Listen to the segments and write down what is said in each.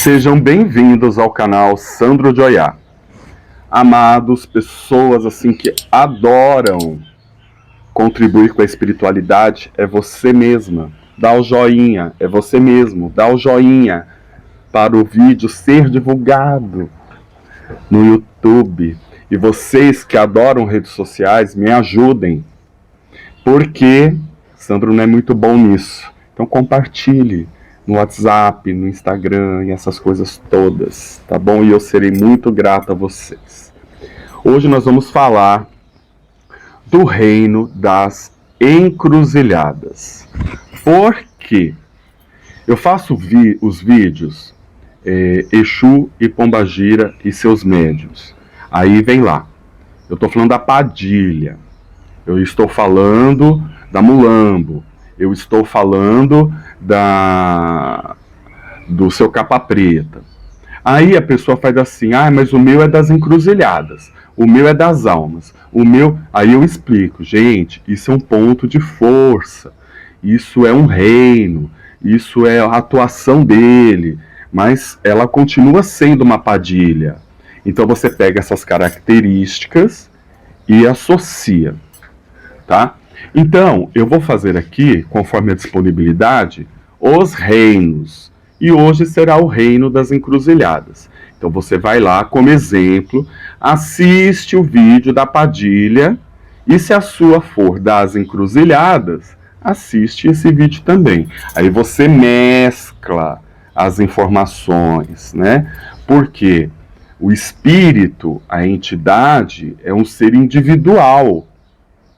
Sejam bem-vindos ao canal Sandro Joiá. Amados, pessoas assim que adoram contribuir com a espiritualidade, é você mesma. Dá o joinha, é você mesmo. Dá o joinha para o vídeo ser divulgado no YouTube. E vocês que adoram redes sociais, me ajudem. Porque Sandro não é muito bom nisso. Então compartilhe no WhatsApp, no Instagram e essas coisas todas, tá bom? E eu serei muito grato a vocês. Hoje nós vamos falar do reino das encruzilhadas. Por quê? Eu faço os vídeos Exu e Pombagira e seus médiuns. Aí vem lá. Eu estou falando da Padilha. Eu estou falando da Mulambo. Eu estou falando do seu Capa Preta. Aí a pessoa faz assim, mas o meu é das encruzilhadas, o meu é das almas, o meu... Aí eu explico, gente, isso é um ponto de força, isso é um reino, isso é a atuação dele, mas ela continua sendo uma Padilha. Então você pega essas características e associa, tá? Então, eu vou fazer aqui, conforme a disponibilidade, os reinos. E hoje será o reino das encruzilhadas. Então você vai lá, como exemplo, assiste o vídeo da Padilha, e se a sua for das encruzilhadas, assiste esse vídeo também. Aí você mescla as informações, né? Porque o espírito, a entidade, é um ser individual,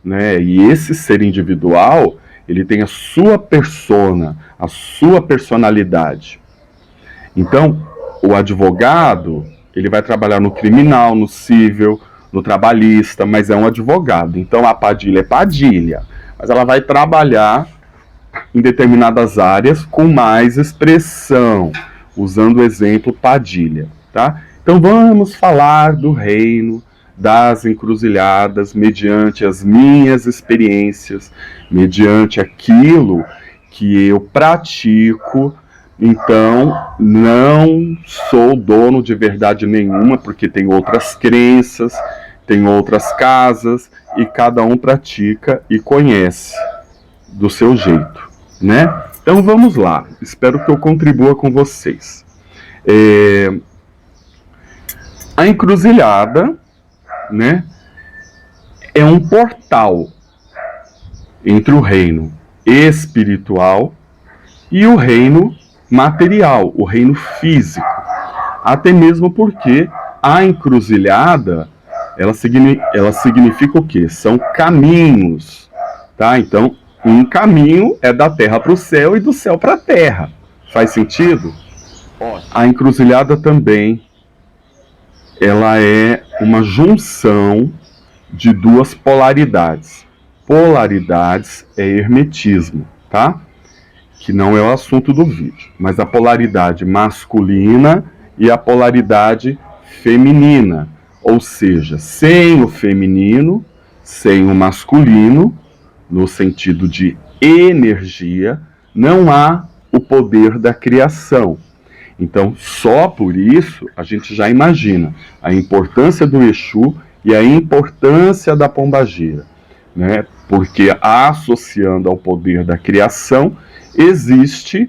né? E esse ser individual, ele tem a sua persona, a sua personalidade. Então, o advogado, ele vai trabalhar no criminal, no civil, no trabalhista, mas é um advogado. Então, a Padilha é Padilha, mas ela vai trabalhar em determinadas áreas com mais expressão, usando o exemplo Padilha, tá? Então, vamos falar do reino das encruzilhadas, mediante as minhas experiências, mediante aquilo que eu pratico. Então, não sou dono de verdade nenhuma, porque tem outras crenças, tem outras casas, e cada um pratica e conhece do seu jeito, né? Então vamos lá, espero que eu contribua com vocês. A encruzilhada, né, é um portal entre o reino espiritual e o reino material, o reino físico. Até mesmo porque a encruzilhada, ela significa o quê? São caminhos, tá? Então, um caminho é da terra para o céu e do céu para a terra. Faz sentido? A encruzilhada também, ela é uma junção de duas polaridades. Polaridades é hermetismo, tá? Que não é o assunto do vídeo, mas a polaridade masculina e a polaridade feminina. Ou seja, sem o feminino, sem o masculino, no sentido de energia, não há o poder da criação. Então, só por isso, a gente já imagina a importância do Exu e a importância da Pombagira, né? Porque associando ao poder da criação, existe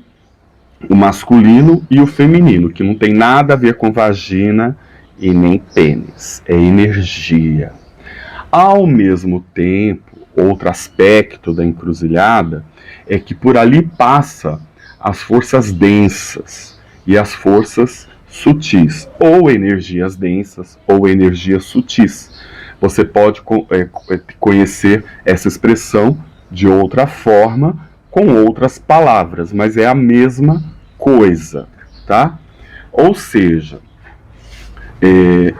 o masculino e o feminino, que não tem nada a ver com vagina e nem pênis, é energia. Ao mesmo tempo, outro aspecto da encruzilhada é que por ali passa as forças densas e as forças sutis, ou energias densas ou energias sutis. Você pode conhecer essa expressão de outra forma, com outras palavras, mas é a mesma coisa, tá? Ou seja,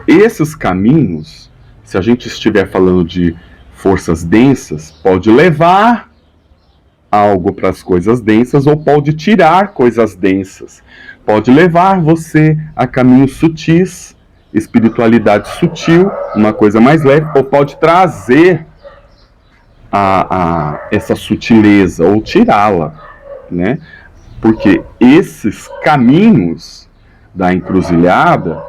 esses caminhos, se a gente estiver falando de forças densas, pode levar algo para as coisas densas ou pode tirar coisas densas. Pode levar você a caminhos sutis, espiritualidade sutil, uma coisa mais leve, ou pode trazer essa sutileza ou tirá-la, né? Porque esses caminhos da encruzilhada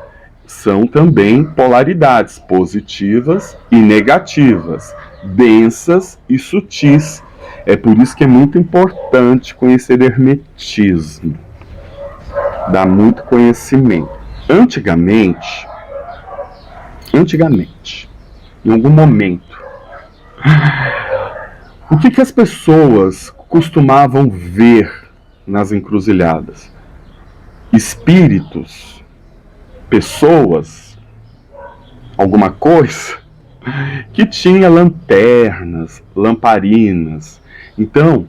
são também polaridades positivas e negativas, densas e sutis. É por isso que é muito importante conhecer hermetismo. Dá muito conhecimento. Antigamente, em algum momento, o que as pessoas costumavam ver nas encruzilhadas? Espíritos, pessoas, alguma coisa que tinha lanternas, lamparinas. Então,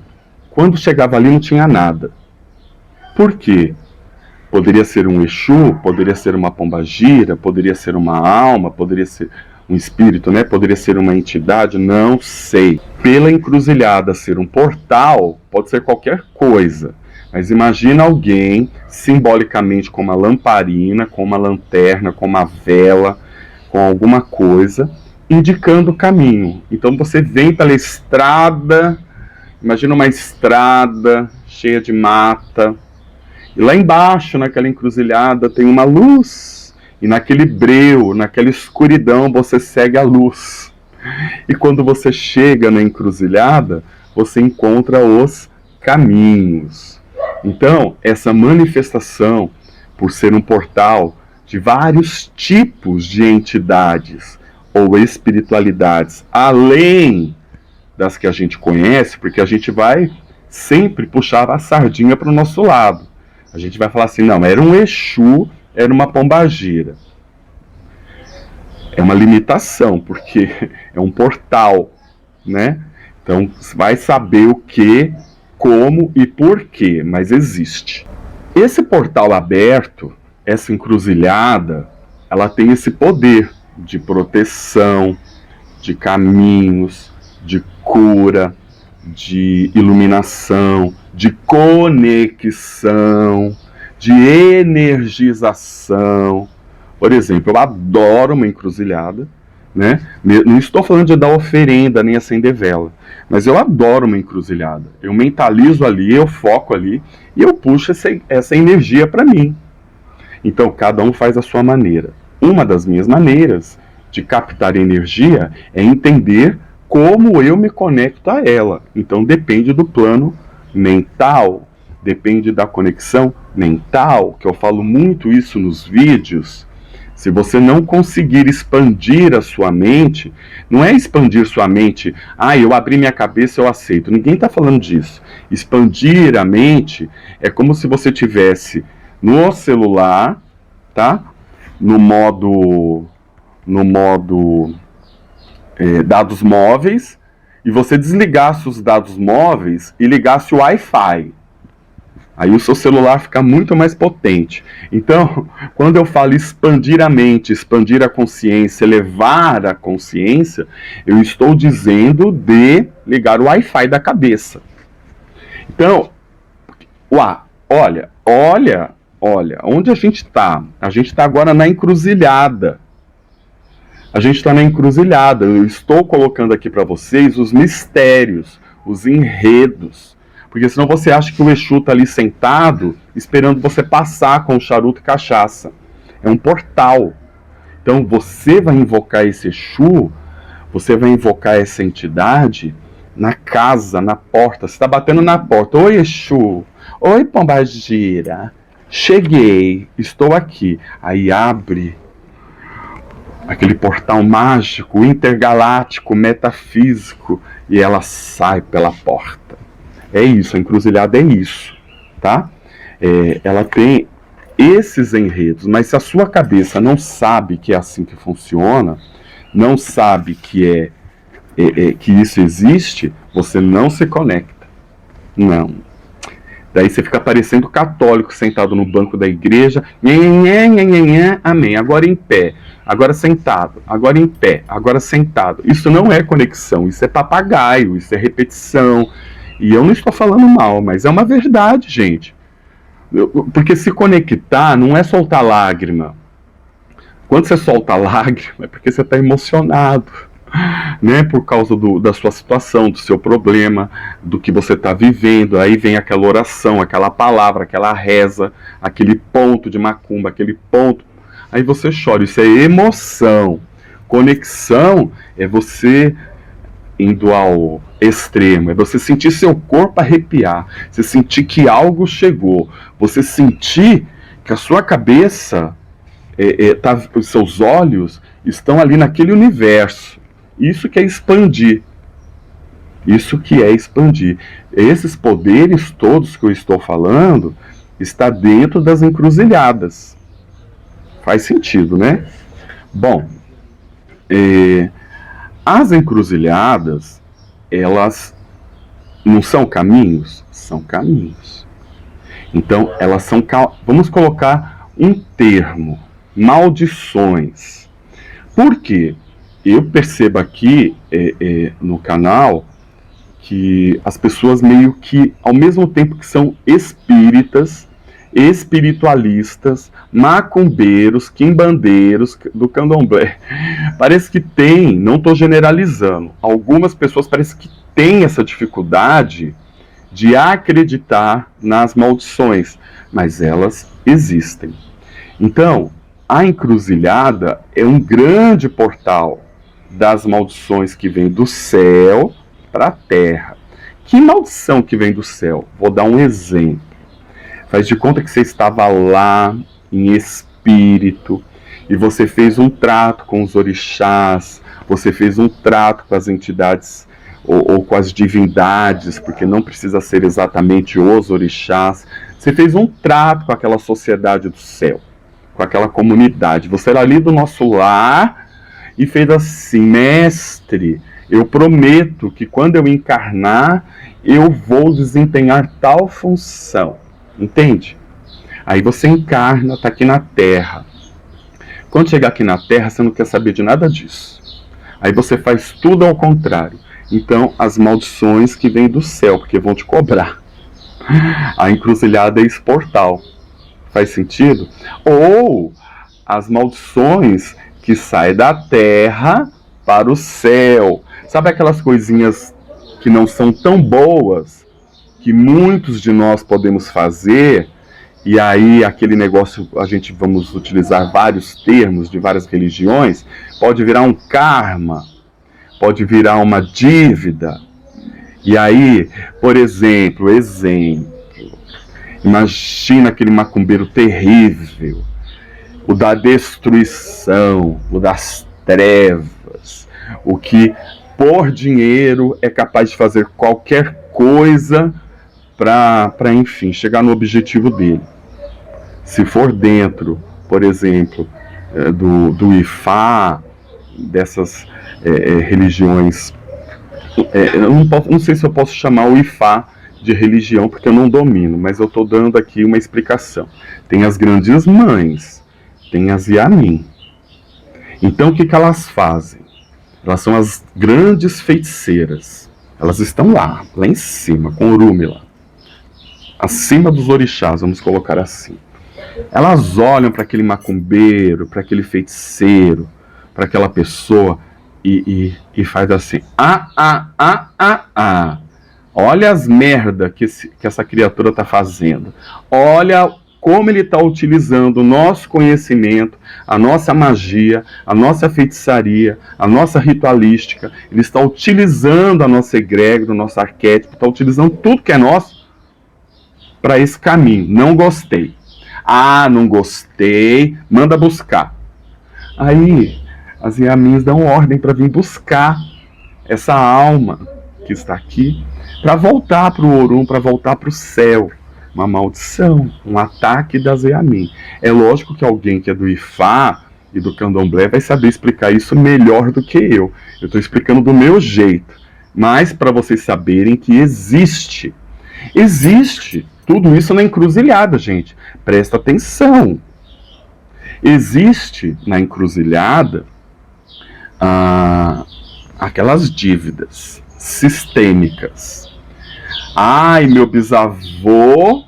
quando chegava ali não tinha nada. Por quê? Poderia ser um Exu, poderia ser uma pombagira, poderia ser uma alma, poderia ser um espírito, né? Poderia ser uma entidade, não sei. Pela encruzilhada ser um portal, pode ser qualquer coisa. Mas imagina alguém, simbolicamente, com uma lamparina, com uma lanterna, com uma vela, com alguma coisa, indicando o caminho. Então você vem pela estrada, imagina uma estrada cheia de mata, e lá embaixo, naquela encruzilhada, tem uma luz, e naquele breu, naquela escuridão, você segue a luz. E quando você chega na encruzilhada, você encontra os caminhos. Então, essa manifestação, por ser um portal de vários tipos de entidades ou espiritualidades, além das que a gente conhece, porque a gente vai sempre puxar a sardinha para o nosso lado. A gente vai falar assim, não, era um Exu, era uma pombagira. É uma limitação, porque é um portal, né? Então, vai saber o que, como e por quê, mas existe. Esse portal aberto, essa encruzilhada, ela tem esse poder de proteção, de caminhos, de cura, de iluminação, de conexão, de energização. Por exemplo, eu adoro uma encruzilhada, né? Não estou falando de dar oferenda nem acender vela, mas eu adoro uma encruzilhada. Eu mentalizo ali, eu foco ali e eu puxo essa energia para mim. Então, cada um faz a sua maneira. Uma das minhas maneiras de captar energia é entender como eu me conecto a ela. Então, depende do plano mental, depende da conexão mental, que eu falo muito isso nos vídeos. Se você não conseguir expandir a sua mente, não é expandir sua mente, eu abri minha cabeça, eu aceito. Ninguém está falando disso. Expandir a mente é como se você tivesse no celular, tá? No modo dados móveis, e você desligasse os dados móveis e ligasse o Wi-Fi. Aí o seu celular fica muito mais potente. Então, quando eu falo expandir a mente, expandir a consciência, elevar a consciência, eu estou dizendo de ligar o Wi-Fi da cabeça. Então, olha, onde a gente está? A gente está agora na encruzilhada. Eu estou colocando aqui para vocês os mistérios, os enredos. Porque senão você acha que o Exu está ali sentado, esperando você passar com charuto e cachaça. É um portal. Então você vai invocar esse Exu, você vai invocar essa entidade na casa, na porta. Você está batendo na porta. Oi, Exu. Oi, pombagira. Cheguei, estou aqui. Aí abre aquele portal mágico, intergaláctico, metafísico, e ela sai pela porta. É isso, a encruzilhada é isso, tá? Ela tem esses enredos, mas se a sua cabeça não sabe que é assim que funciona, não sabe que que isso existe, você não se conecta. Não. Daí você fica parecendo católico sentado no banco da igreja, amém, agora em pé, agora sentado, agora em pé, agora sentado. Isso não é conexão, isso é papagaio, isso é repetição. E eu não estou falando mal, mas é uma verdade, gente. Porque se conectar não é soltar lágrima. Quando você solta lágrima é porque você está emocionado. né, por causa da sua situação, do seu problema, do que você está vivendo. Aí vem aquela oração, aquela palavra, aquela reza, aquele ponto de macumba, aquele ponto. Aí você chora. Isso é emoção. Conexão é você indo ao extremo, é você sentir seu corpo arrepiar, você sentir que algo chegou, você sentir que a sua cabeça, os seus olhos estão ali naquele universo. Isso que é expandir. Isso que é expandir. Esses poderes todos que eu estou falando está dentro das encruzilhadas. Faz sentido, né? Bom, as encruzilhadas, elas não são caminhos? São caminhos. Então, elas são... Vamos colocar um termo. Maldições. Por quê? Eu percebo aqui no canal que as pessoas meio que, ao mesmo tempo que são espíritas, espiritualistas, macumbeiros, quimbandeiros do candomblé, parece que tem, não estou generalizando, algumas pessoas parece que têm essa dificuldade de acreditar nas maldições, mas elas existem. Então, a encruzilhada é um grande portal das maldições que vem do céu para a terra. Que maldição que vem do céu? Vou dar um exemplo. Faz de conta que você estava lá em espírito e você fez um trato com os orixás, você fez um trato com as entidades ou com as divindades, porque não precisa ser exatamente os orixás. Você fez um trato com aquela sociedade do céu, com aquela comunidade. Você era ali do nosso lar e fez assim: mestre, eu prometo que quando eu encarnar, eu vou desempenhar tal função. Entende? Aí você encarna, está aqui na Terra. Quando chegar aqui na Terra, você não quer saber de nada disso. Aí você faz tudo ao contrário. Então, as maldições que vêm do céu, porque vão te cobrar. A encruzilhada é esse portal. Faz sentido? Ou as maldições que saem da Terra para o céu. Sabe aquelas coisinhas que não são tão boas, que muitos de nós podemos fazer, e aí aquele negócio, vamos utilizar vários termos de várias religiões, pode virar um karma, pode virar uma dívida. E aí, por exemplo, imagina aquele macumbeiro terrível, o da destruição, o das trevas, o que por dinheiro é capaz de fazer qualquer coisa para enfim, chegar no objetivo dele. Se for dentro, por exemplo, do Ifá, dessas religiões, eu não sei se eu posso chamar o Ifá de religião, porque eu não domino, mas eu estou dando aqui uma explicação. Tem as grandes mães, tem as Yamin. Então, o que elas fazem? Elas são as grandes feiticeiras. Elas estão lá em cima, com Orúmila, acima dos orixás, vamos colocar assim. Elas olham para aquele macumbeiro, para aquele feiticeiro, para aquela pessoa e faz assim: olha as merda que essa criatura está fazendo. Olha como ele está utilizando o nosso conhecimento, a nossa magia, a nossa feitiçaria, a nossa ritualística. Ele está utilizando a nossa egrégora, o nosso arquétipo, está utilizando tudo que é nosso para esse caminho. Não gostei. Ah, não gostei, manda buscar. Aí as Yamins dão ordem para vir buscar essa alma que está aqui, para voltar para o Orum, para voltar para o céu. Uma maldição, um ataque das Yamin. É lógico que alguém que é do Ifá e do Candomblé vai saber explicar isso melhor do que eu. Eu estou explicando do meu jeito, mas para vocês saberem que existe tudo isso na encruzilhada, gente. Presta atenção. Existe na encruzilhada aquelas dívidas sistêmicas. Ai, meu bisavô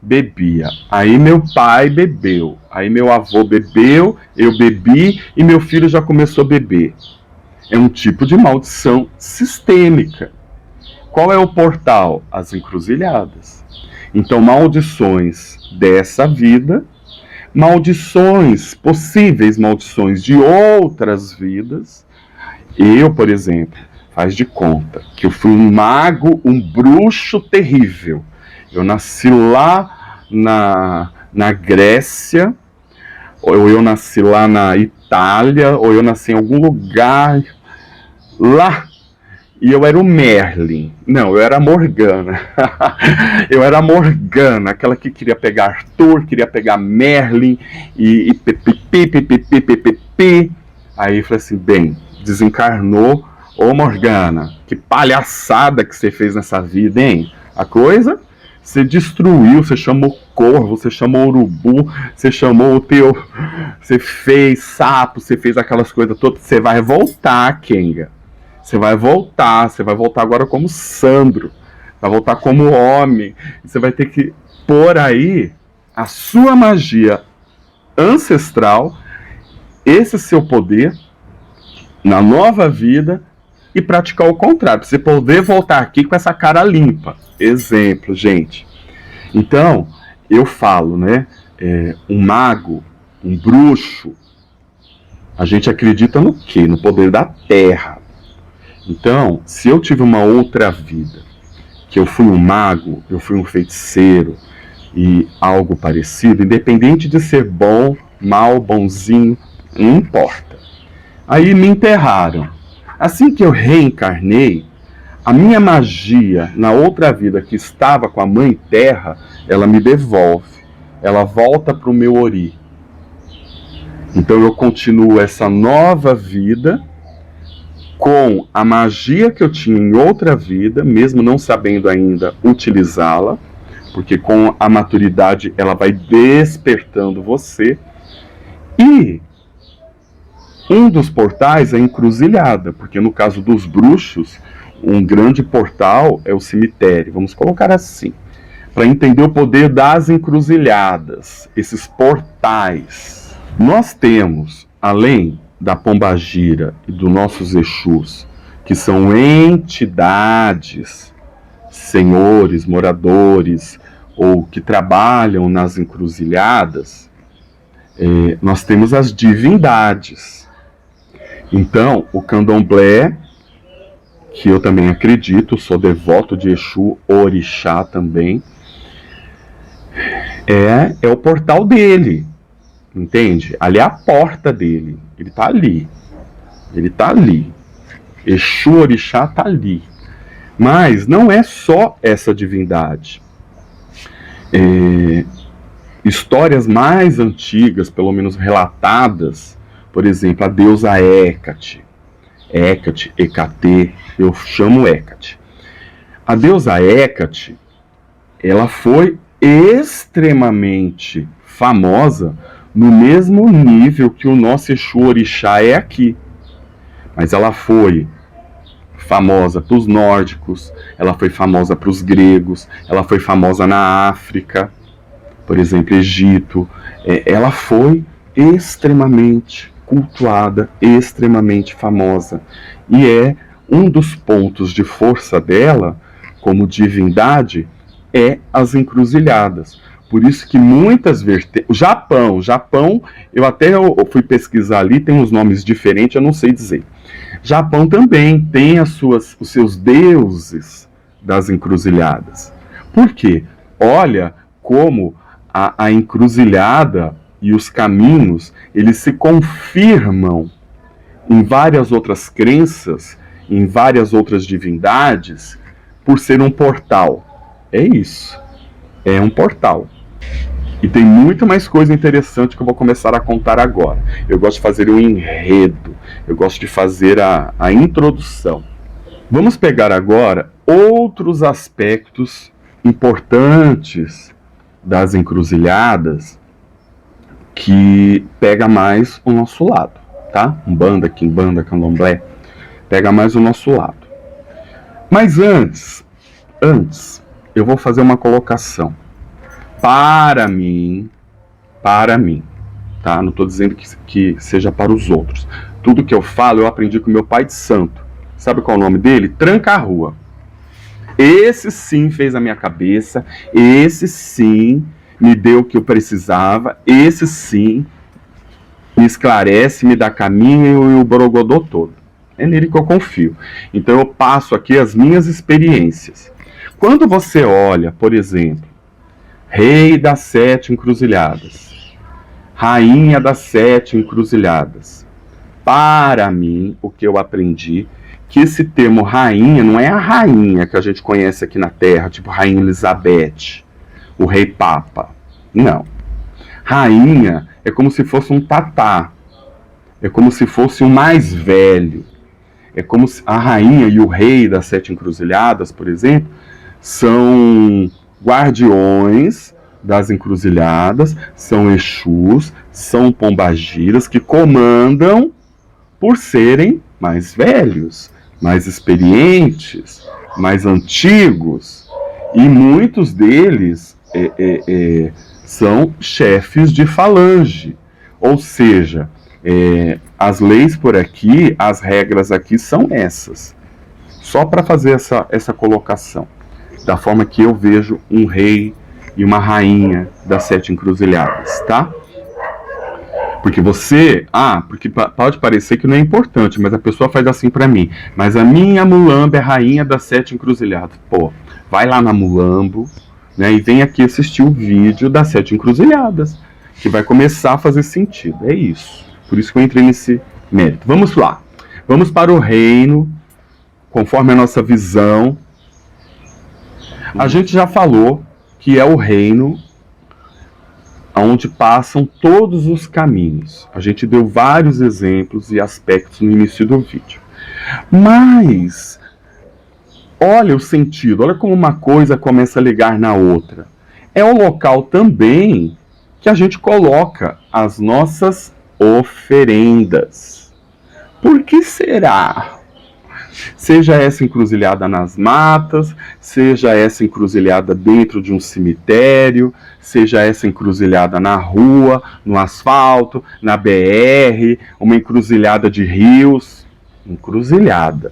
bebia. Aí meu pai bebeu. Aí meu avô bebeu, eu bebi e meu filho já começou a beber. É um tipo de maldição sistêmica. Qual é o portal? As encruzilhadas. Então, maldições dessa vida, maldições, possíveis maldições de outras vidas. Eu, por exemplo, faz de conta que eu fui um mago, um bruxo terrível. Eu nasci lá na Grécia, ou eu nasci lá na Itália, ou eu nasci em algum lugar lá. E eu era o Merlin. Não, eu era a Morgana. Eu era a Morgana, aquela que queria pegar Arthur, queria pegar Merlin e pipipi. Aí eu falei assim, bem, desencarnou. Ô Morgana, que palhaçada que você fez nessa vida, hein? A coisa, você destruiu, você chamou corvo, você chamou urubu, você chamou o teu... Você fez sapo, você fez aquelas coisas todas. Você vai voltar, Kenga. Você vai voltar agora como Sandro, vai voltar como homem. Você vai ter que pôr aí a sua magia ancestral, esse seu poder, na nova vida, e praticar o contrário, pra você poder voltar aqui com essa cara limpa. Exemplo, gente. Então, eu falo, né? Um mago, um bruxo, a gente acredita no quê? No poder da terra. Então, se eu tive uma outra vida, que eu fui um mago, eu fui um feiticeiro e algo parecido, independente de ser bom, mal, bonzinho, não importa. Aí me enterraram. Assim que eu reencarnei, a minha magia na outra vida que estava com a Mãe Terra, ela me devolve. Ela volta para o meu ori. Então eu continuo essa nova vida com a magia que eu tinha em outra vida, mesmo não sabendo ainda utilizá-la, porque com a maturidade ela vai despertando você. E um dos portais é a encruzilhada, porque no caso dos bruxos, um grande portal é o cemitério, vamos colocar assim, para entender o poder das encruzilhadas, esses portais. Nós temos, além da Pombagira e dos nossos Exus, que são entidades, senhores, moradores, ou que trabalham nas encruzilhadas, nós temos as divindades. Então, o candomblé, que eu também acredito, sou devoto de Exu, orixá também, é o portal dele, entende? Ali é a porta dele, ele está ali. Ele está ali. Exu Orixá está ali. Mas não é só essa divindade. Histórias mais antigas, pelo menos relatadas, por exemplo, a deusa Hécate. Hécate, Hecate, eu chamo Hécate. A deusa Hécate, ela foi extremamente famosa no mesmo nível que o nosso Exu Orixá é aqui. Mas ela foi famosa para os nórdicos, ela foi famosa para os gregos, ela foi famosa na África, por exemplo, Egito. Ela foi extremamente cultuada, extremamente famosa. E é um dos pontos de força dela, como divindade, é as encruzilhadas. Por isso que muitas vertentes... O Japão, eu fui pesquisar ali, tem uns nomes diferentes, eu não sei dizer. Japão também tem os seus deuses das encruzilhadas. Por quê? Olha como a encruzilhada e os caminhos, eles se confirmam em várias outras crenças, em várias outras divindades, por ser um portal. É isso. É um portal. E tem muito mais coisa interessante que eu vou começar a contar agora. Eu gosto de fazer um enredo. Eu gosto de fazer a introdução. Vamos pegar agora outros aspectos importantes das encruzilhadas que pega mais o nosso lado, tá? Umbanda, Quimbanda, Candomblé, pega mais o nosso lado. Mas antes, eu vou fazer uma colocação. Para mim, tá? Não estou dizendo que seja para os outros. Tudo que eu falo, eu aprendi com meu pai de santo. Sabe qual é o nome dele? Tranca a Rua. Esse sim fez a minha cabeça, esse sim me deu o que eu precisava, esse sim me esclarece, me dá caminho e o borogodô todo. É nele que eu confio. Então eu passo aqui as minhas experiências. Quando você olha, por exemplo, Rei das 7 Encruzilhadas, Rainha das 7 Encruzilhadas, para mim, o que eu aprendi, que esse termo rainha não é a rainha que a gente conhece aqui na Terra, tipo Rainha Elizabeth, o Rei Papa. Não. Rainha é como se fosse um tatá, é como se fosse o mais velho. É como se a rainha e o rei das 7 encruzilhadas, por exemplo, são guardiões das encruzilhadas, são Exus, são pombagiras que comandam por serem mais velhos, mais experientes, mais antigos. E muitos deles são chefes de falange, ou seja, as leis por aqui, as regras aqui são essas. Só para fazer essa colocação, da forma que eu vejo um rei e uma rainha das 7 encruzilhadas, tá? Porque porque pode parecer que não é importante, mas a pessoa faz assim para mim. Mas a minha Mulambo é rainha das 7 encruzilhadas. Pô, vai lá na Mulambo, né, e vem aqui assistir o vídeo das 7 encruzilhadas, que vai começar a fazer sentido. É isso. Por isso que eu entrei nesse mérito. Vamos lá. Vamos para o reino, conforme a nossa visão. A gente já falou que é o reino onde passam todos os caminhos. A gente deu vários exemplos e aspectos no início do vídeo. Mas, olha o sentido, olha como uma coisa começa a ligar na outra. É o local também que a gente coloca as nossas oferendas. Por que será? Seja essa encruzilhada nas matas, seja essa encruzilhada dentro de um cemitério, seja essa encruzilhada na rua, no asfalto, na BR, uma encruzilhada de rios. Encruzilhada.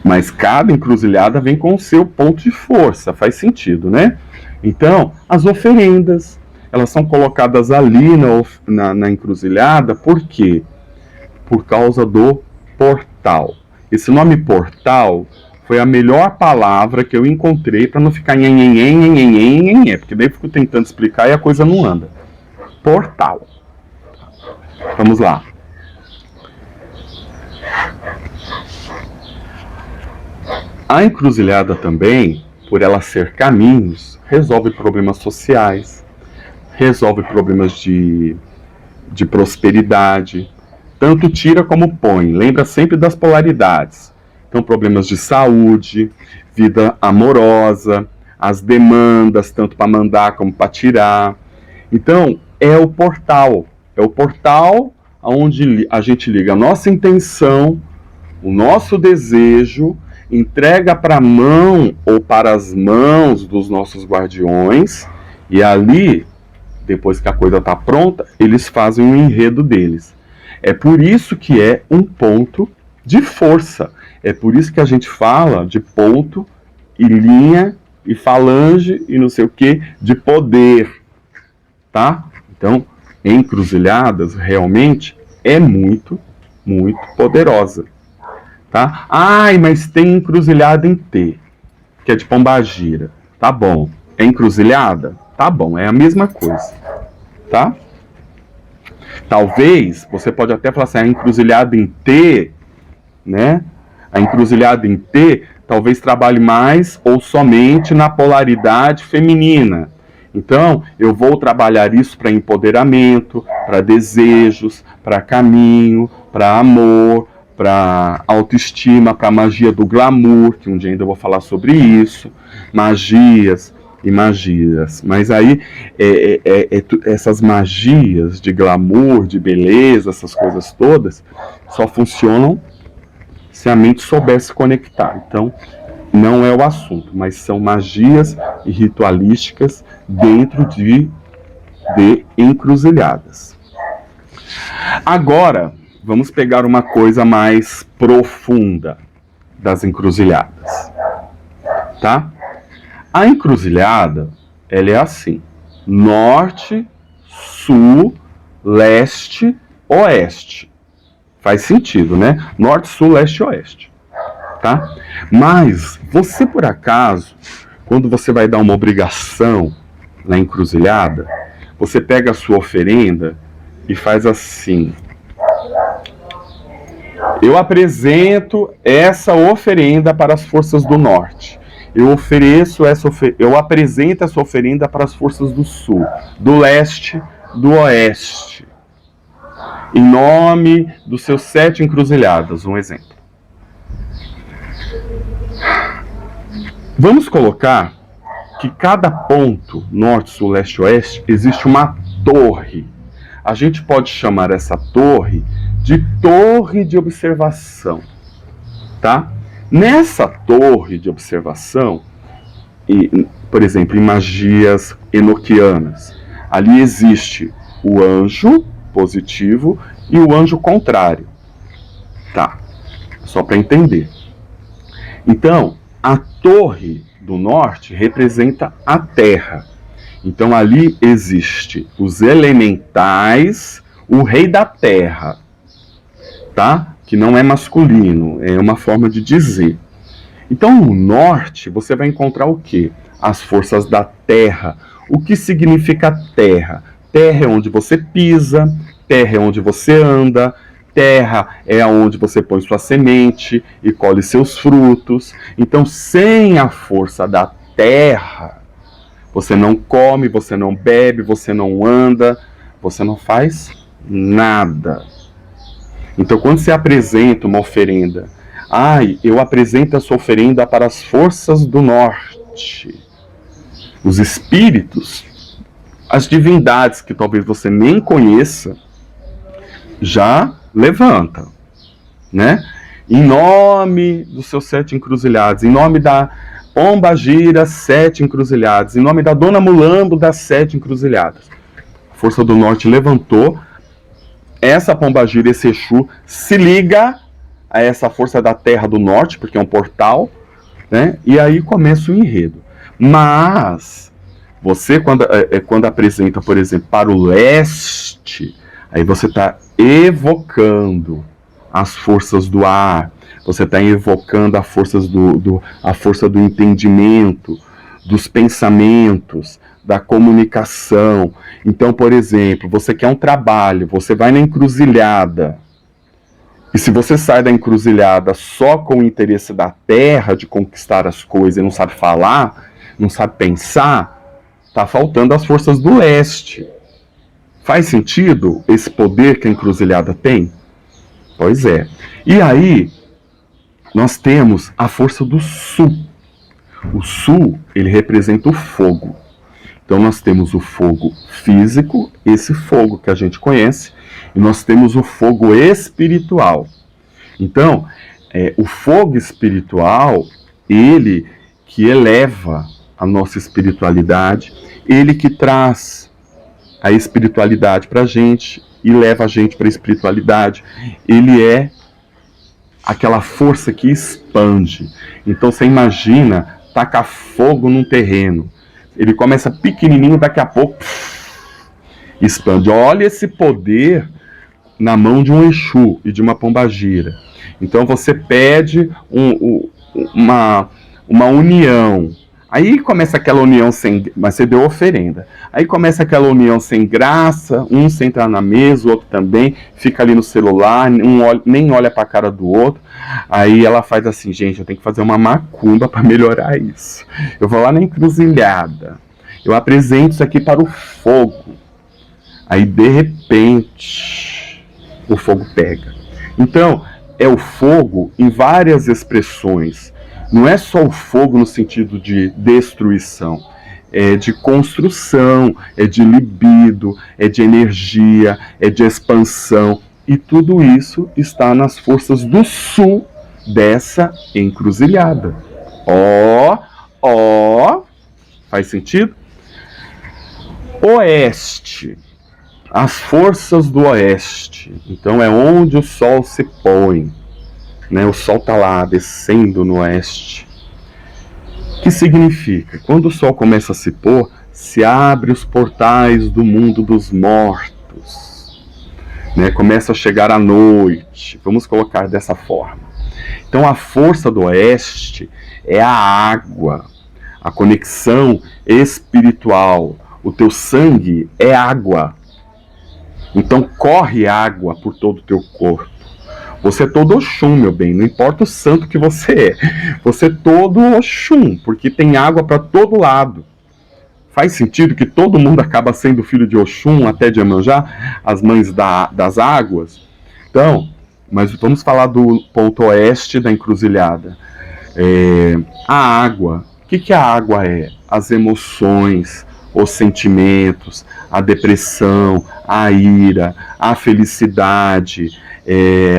Mas cada encruzilhada vem com o seu ponto de força, faz sentido, né? Então, as oferendas, elas são colocadas ali na encruzilhada, por quê? Por causa do portal. Esse nome portal foi a melhor palavra que eu encontrei para não ficar nhenhenhen, porque daí eu fico tentando explicar e a coisa não anda. Portal. Vamos lá. A encruzilhada também, por ela ser caminhos, resolve problemas sociais, resolve problemas de prosperidade, tanto tira como põe, lembra sempre das polaridades. Então, problemas de saúde, vida amorosa, as demandas, tanto para mandar como para tirar. Então, é o portal onde a gente liga a nossa intenção, o nosso desejo, entrega para a mão ou para as mãos dos nossos guardiões, e ali, depois que a coisa está pronta, eles fazem o enredo deles. É por isso que é um ponto de força. É por isso que a gente fala de ponto e linha e falange e não sei o que, de poder. Tá? Então, encruzilhadas realmente é muito, muito poderosa. Tá? Ai, mas tem encruzilhada em T, que é de Pombagira. Tá bom. É encruzilhada? Tá bom, é a mesma coisa. Tá? Talvez, você pode até falar assim, a encruzilhada em T, né? A encruzilhada em T talvez trabalhe mais ou somente na polaridade feminina. Então, eu vou trabalhar isso para empoderamento, para desejos, para caminho, para amor, para autoestima, para magia do glamour, que um dia ainda eu vou falar sobre isso, magias e magias. Mas aí, essas magias de glamour, de beleza, essas coisas todas, só funcionam se a mente souber se conectar. Então, não é o assunto, mas são magias e ritualísticas dentro de encruzilhadas. Agora, vamos pegar uma coisa mais profunda das encruzilhadas, tá? A encruzilhada, ela é assim: norte, sul, leste, oeste. Faz sentido, né? Norte, sul, leste, oeste, tá? Mas você, por acaso, quando você vai dar uma obrigação na encruzilhada, você pega a sua oferenda e faz assim: eu apresento essa oferenda para as forças do norte. Eu apresento essa oferenda para as forças do sul, do leste, do oeste. Em nome dos seus 7 encruzilhadas, um exemplo. Vamos colocar que cada ponto, norte, sul, leste, oeste, existe uma torre. A gente pode chamar essa torre de torre de observação, tá? Nessa torre de observação, por exemplo, em magias enoquianas, ali existe o anjo positivo e o anjo contrário, tá? Só para entender. Então, a torre do norte representa a terra. Então, ali existe os elementais, o rei da terra, tá? Que não é masculino, é uma forma de dizer. Então, no norte, você vai encontrar o quê? As forças da terra. O que significa terra? Terra é onde você pisa, terra é onde você anda, terra é onde você põe sua semente e colhe seus frutos. Então, sem a força da terra, você não come, você não bebe, você não anda, você não faz nada. Então, quando você apresenta uma oferenda, eu apresento essa oferenda para as forças do norte. Os espíritos, as divindades que talvez você nem conheça, já levanta, né? Em nome dos seus 7 encruzilhados, em nome da Pomba Gira, 7 encruzilhadas, em nome da Dona Mulambo, das 7 encruzilhadas. A força do norte levantou. Essa Pombagira, esse Exu, se liga a essa força da terra do norte, porque é um portal, né? E aí começa o enredo. Mas você, quando apresenta, por exemplo, para o leste, aí você está evocando as forças do ar, você está evocando as forças a força do entendimento, dos pensamentos, da comunicação. Então, por exemplo, você quer um trabalho, você vai na encruzilhada, e se você sai da encruzilhada só com o interesse da terra, de conquistar as coisas, e não sabe falar, não sabe pensar, está faltando as forças do leste. Faz sentido esse poder que a encruzilhada tem? Pois é. E aí, nós temos a força do sul. O sul, ele representa o fogo. Então, nós temos o fogo físico, esse fogo que a gente conhece, e nós temos o fogo espiritual. Então, o fogo espiritual, ele que eleva a nossa espiritualidade, ele que traz a espiritualidade para a gente e leva a gente para a espiritualidade. Ele é aquela força que expande. Então, você imagina tacar fogo num terreno. Ele começa pequenininho, daqui a pouco expande. Olha esse poder na mão de um Exu e de uma Pombagira. Então você pede uma união. Aí começa aquela união mas você deu oferenda. Aí começa aquela união sem graça, um sem entrar na mesa, o outro também, fica ali no celular, nem olha para a cara do outro. Aí ela faz assim: gente, eu tenho que fazer uma macumba para melhorar isso. Eu vou lá na encruzilhada, eu apresento isso aqui para o fogo. Aí de repente o fogo pega. Então é o fogo em várias expressões. Não é só o fogo no sentido de destruição, é de construção, é de libido, é de energia, é de expansão. E tudo isso está nas forças do sul dessa encruzilhada. Faz sentido? Oeste. as forças do oeste. Então é onde o sol se põe, né? O sol está lá descendo no oeste. O que significa? Quando o sol começa a se pôr, se abre os portais do mundo dos mortos, né? Começa a chegar a noite, vamos colocar dessa forma. Então a força do oeste é a água, a conexão espiritual. O teu sangue é água. Então corre água por todo o teu corpo. Você é todo Oxum, meu bem, não importa o santo que você é. Você é todo Oxum, porque tem água para todo lado. Faz sentido que todo mundo acaba sendo filho de Oxum, até de Iemanjá, as mães das águas? Então, mas vamos falar do ponto oeste da encruzilhada. A água. O que a água é? As emoções, os sentimentos, a depressão, a ira, a felicidade,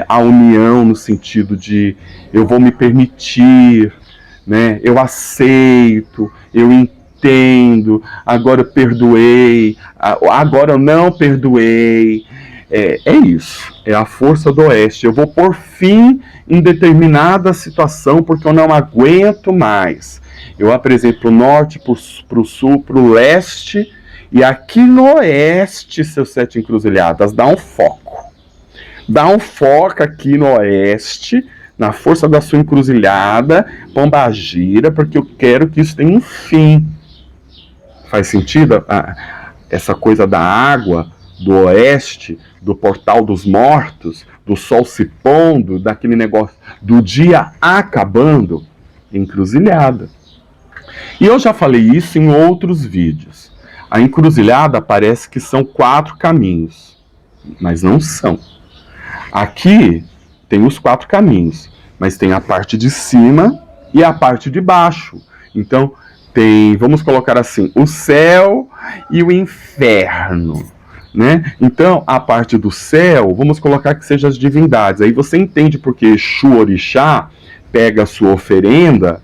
a união no sentido de eu vou me permitir, né? Eu aceito, eu entendo, agora eu perdoei, agora eu não perdoei. É isso, é a força do oeste. Eu vou pôr fim em determinada situação porque eu não aguento mais. Eu apresento para o norte, para o sul, para o leste, e aqui no oeste, seus 7 encruzilhadas, dá um foco. Dá um foco aqui no oeste, na força da sua encruzilhada, Pombagira, porque eu quero que isso tenha um fim. Faz sentido essa coisa da água, do oeste, do portal dos mortos, do sol se pondo, daquele negócio do dia acabando? Encruzilhada. E eu já falei isso em outros vídeos. A encruzilhada parece que são 4 caminhos, mas não são. Aqui tem os 4 caminhos, mas tem a parte de cima e a parte de baixo. Então tem, vamos colocar assim, o céu e o inferno, né? Então a parte do céu, vamos colocar que seja as divindades. Aí você entende porque Exu Orixá pega a sua oferenda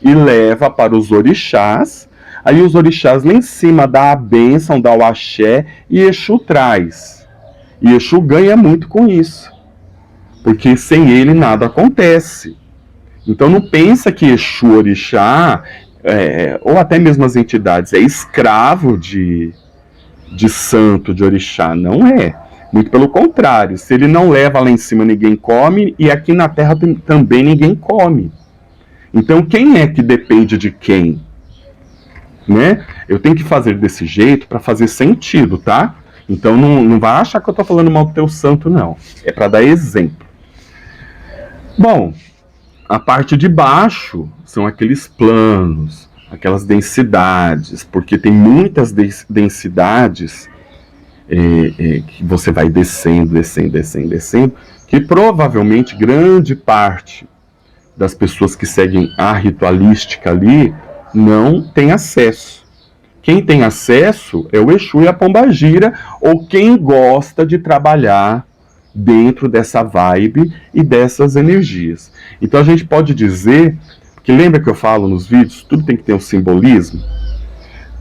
e leva para os orixás. Aí os orixás lá em cima dá a bênção, dá o axé, e Exu traz. E Exu ganha muito com isso, porque sem ele nada acontece. Então não pensa que Exu Orixá, ou até mesmo as entidades, é escravo de santo, de orixá. Não é. Muito pelo contrário. Se ele não leva lá em cima, ninguém come, e aqui na terra também ninguém come. Então quem é que depende de quem? Né? Eu tenho que fazer desse jeito para fazer sentido, tá? Então não vai achar que eu tô falando mal do teu santo, não. É para dar exemplo. Bom, a parte de baixo são aqueles planos, aquelas densidades, porque tem muitas densidades que você vai descendo, que provavelmente grande parte das pessoas que seguem a ritualística ali não tem acesso. Quem tem acesso é o Exu e a Pombagira, ou quem gosta de trabalhar dentro dessa vibe e dessas energias. Então a gente pode dizer, que lembra que eu falo nos vídeos, tudo tem que ter um simbolismo?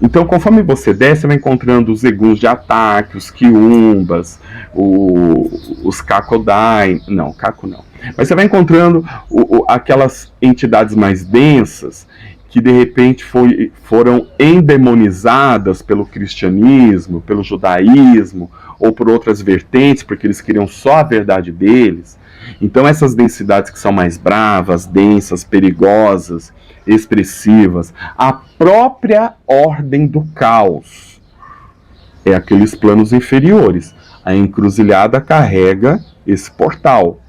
Então conforme você desce, você vai encontrando os eguns de ataque, os quiumbas, os cakodai, não, caco não. Mas você vai encontrando aquelas entidades mais densas que de repente foram endemonizadas pelo cristianismo, pelo judaísmo, ou por outras vertentes, porque eles queriam só a verdade deles. Então essas densidades que são mais bravas, densas, perigosas, expressivas, a própria ordem do caos é aqueles planos inferiores. A encruzilhada carrega esse portal.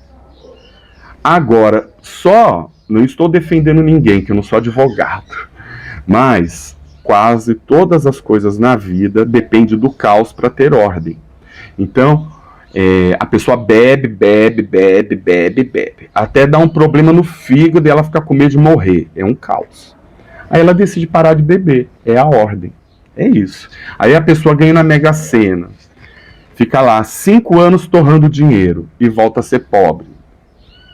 Agora, não estou defendendo ninguém, que eu não sou advogado, mas quase todas as coisas na vida dependem do caos para ter ordem. Então, a pessoa bebe, até dar um problema no fígado e ela fica com medo de morrer. É um caos. Aí ela decide parar de beber. É a ordem. É isso. Aí a pessoa ganha na Mega Sena. Fica lá 5 anos torrando dinheiro e volta a ser pobre.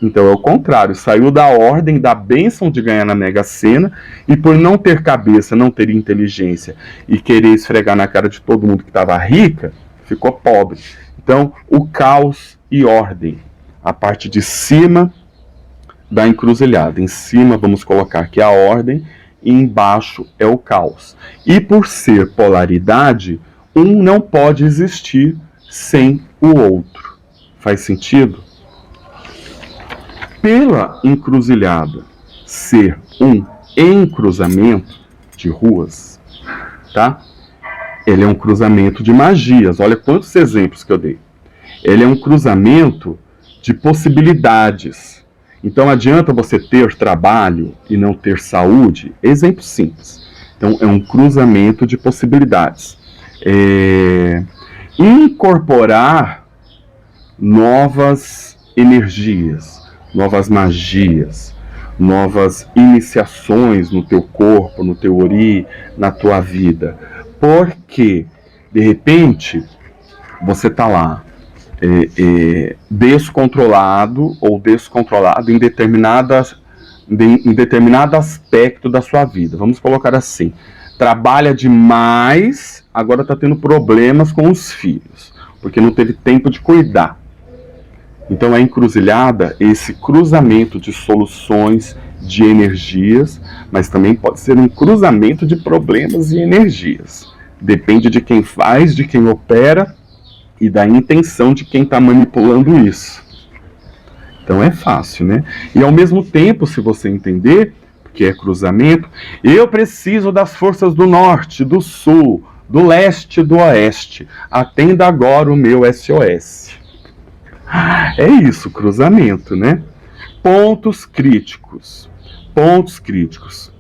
Então é o contrário, saiu da ordem, da bênção de ganhar na Mega Sena, e por não ter cabeça, não ter inteligência e querer esfregar na cara de todo mundo que estava rica, ficou pobre. Então, o caos e ordem, a parte de cima da encruzilhada. Em cima vamos colocar aqui a ordem e embaixo é o caos. E por ser polaridade, um não pode existir sem o outro. Faz sentido? Pela encruzilhada ser um encruzamento de ruas, tá? Ele é um cruzamento de magias. Olha quantos exemplos que eu dei. Ele é um cruzamento de possibilidades. Então adianta você ter trabalho e não ter saúde? Exemplo simples. Então é um cruzamento de possibilidades. Incorporar novas energias, novas magias, novas iniciações no teu corpo, no teu ori, na tua vida. Porque, de repente, você está lá descontrolado ou descontrolado em determinado aspecto da sua vida. Vamos colocar assim. Trabalha demais, agora está tendo problemas com os filhos, porque não teve tempo de cuidar. Então a encruzilhada é esse cruzamento de soluções, de energias, mas também pode ser um cruzamento de problemas e energias. Depende de quem faz, de quem opera e da intenção de quem está manipulando isso. Então é fácil, né? E ao mesmo tempo, se você entender, que é cruzamento, eu preciso das forças do norte, do sul, do leste e do oeste. Atenda agora o meu SOS. É isso, cruzamento, né? Pontos críticos. Pontos críticos.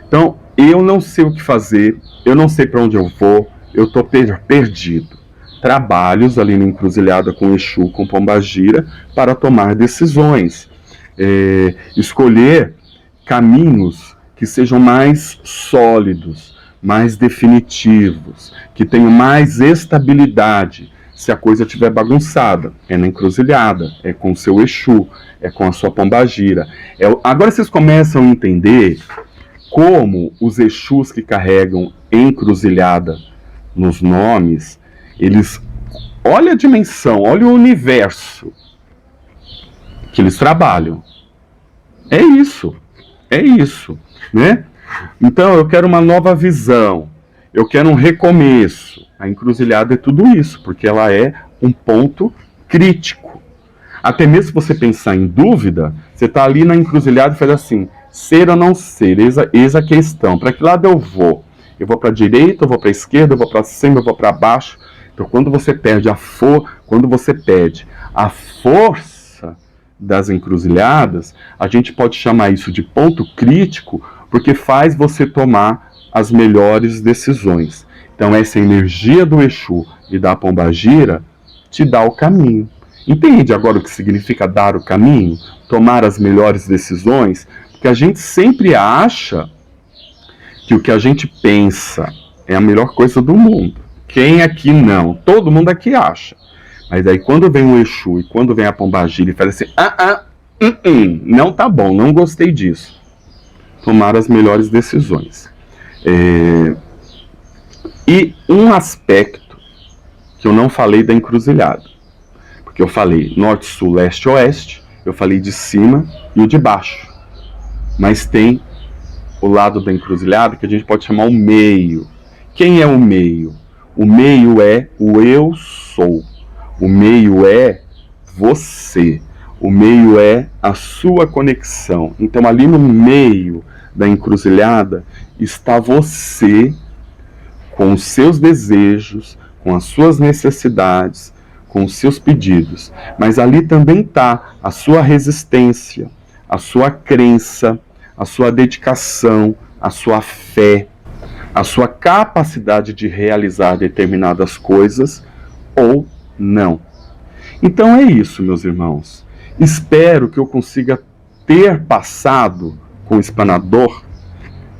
Então, eu não sei o que fazer, eu não sei para onde eu vou, eu estou perdido. Trabalhos ali na encruzilhada com Exu, com Pombagira, para tomar decisões. Escolher caminhos que sejam mais sólidos, mais definitivos, que tenham mais estabilidade. Se a coisa estiver bagunçada, é na encruzilhada, é com o seu Exu, é com a sua Pombagira. Agora vocês começam a entender como os Exus que carregam encruzilhada nos nomes, eles, olha a dimensão, olha o universo que eles trabalham. É isso, né? Então eu quero uma nova visão, eu quero um recomeço. A encruzilhada é tudo isso, porque ela é um ponto crítico. Até mesmo se você pensar em dúvida, você está ali na encruzilhada e faz assim, ser ou não ser, eis a questão. Para que lado eu vou? Eu vou para a direita, eu vou para a esquerda, eu vou para cima, eu vou para baixo. Então quando você perde a força das encruzilhadas, a gente pode chamar isso de ponto crítico, porque faz você tomar as melhores decisões. Então essa energia do Exu e da Pombagira te dá o caminho. Entende agora o que significa dar o caminho? Tomar as melhores decisões? Porque a gente sempre acha que o que a gente pensa é a melhor coisa do mundo. Quem aqui não? Todo mundo aqui acha. Mas aí quando vem o Exu e quando vem a Pombagira e fala assim, não tá bom, não gostei disso. Tomar as melhores decisões. E um aspecto que eu não falei da encruzilhada, porque eu falei norte, sul, leste, oeste, eu falei de cima e o de baixo, mas tem o lado da encruzilhada que a gente pode chamar o meio. Quem é o meio? O meio é o eu sou, o meio é você, o meio é a sua conexão. Então ali no meio da encruzilhada está você, com os seus desejos, com as suas necessidades, com os seus pedidos. Mas ali também está a sua resistência, a sua crença, a sua dedicação, a sua fé, a sua capacidade de realizar determinadas coisas ou não. Então é isso, meus irmãos. Espero que eu consiga ter passado com o explanador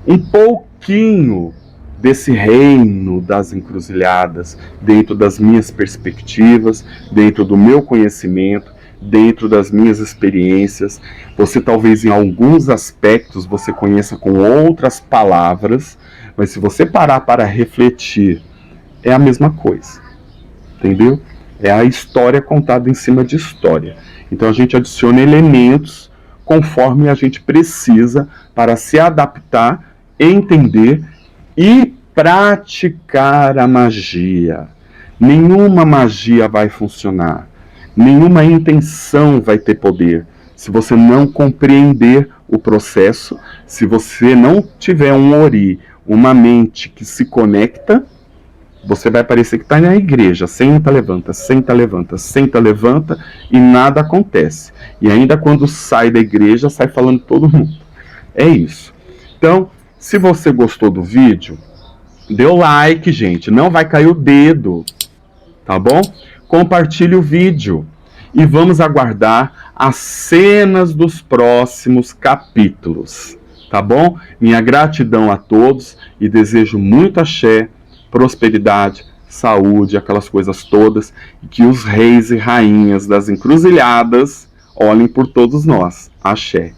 um pouquinho desse reino das encruzilhadas, dentro das minhas perspectivas, dentro do meu conhecimento, dentro das minhas experiências. Você talvez em alguns aspectos você conheça com outras palavras, mas se você parar para refletir, é a mesma coisa. entendeu? É a história contada em cima de história. Então a gente adiciona elementos conforme a gente precisa para se adaptar, entender e praticar a magia. Nenhuma magia vai funcionar, nenhuma intenção vai ter poder se você não compreender o processo, se você não tiver um ori, uma mente que se conecta. Você vai parecer que está na igreja, senta, levanta, senta, levanta, senta, levanta, e nada acontece. E ainda quando sai da igreja, sai falando todo mundo. É isso. Então, se você gostou do vídeo, dê o like, gente, não vai cair o dedo, tá bom? Compartilhe o vídeo e vamos aguardar as cenas dos próximos capítulos, tá bom? Minha gratidão a todos e desejo muito axé, prosperidade, saúde, aquelas coisas todas, e que os reis e rainhas das encruzilhadas olhem por todos nós. Axé.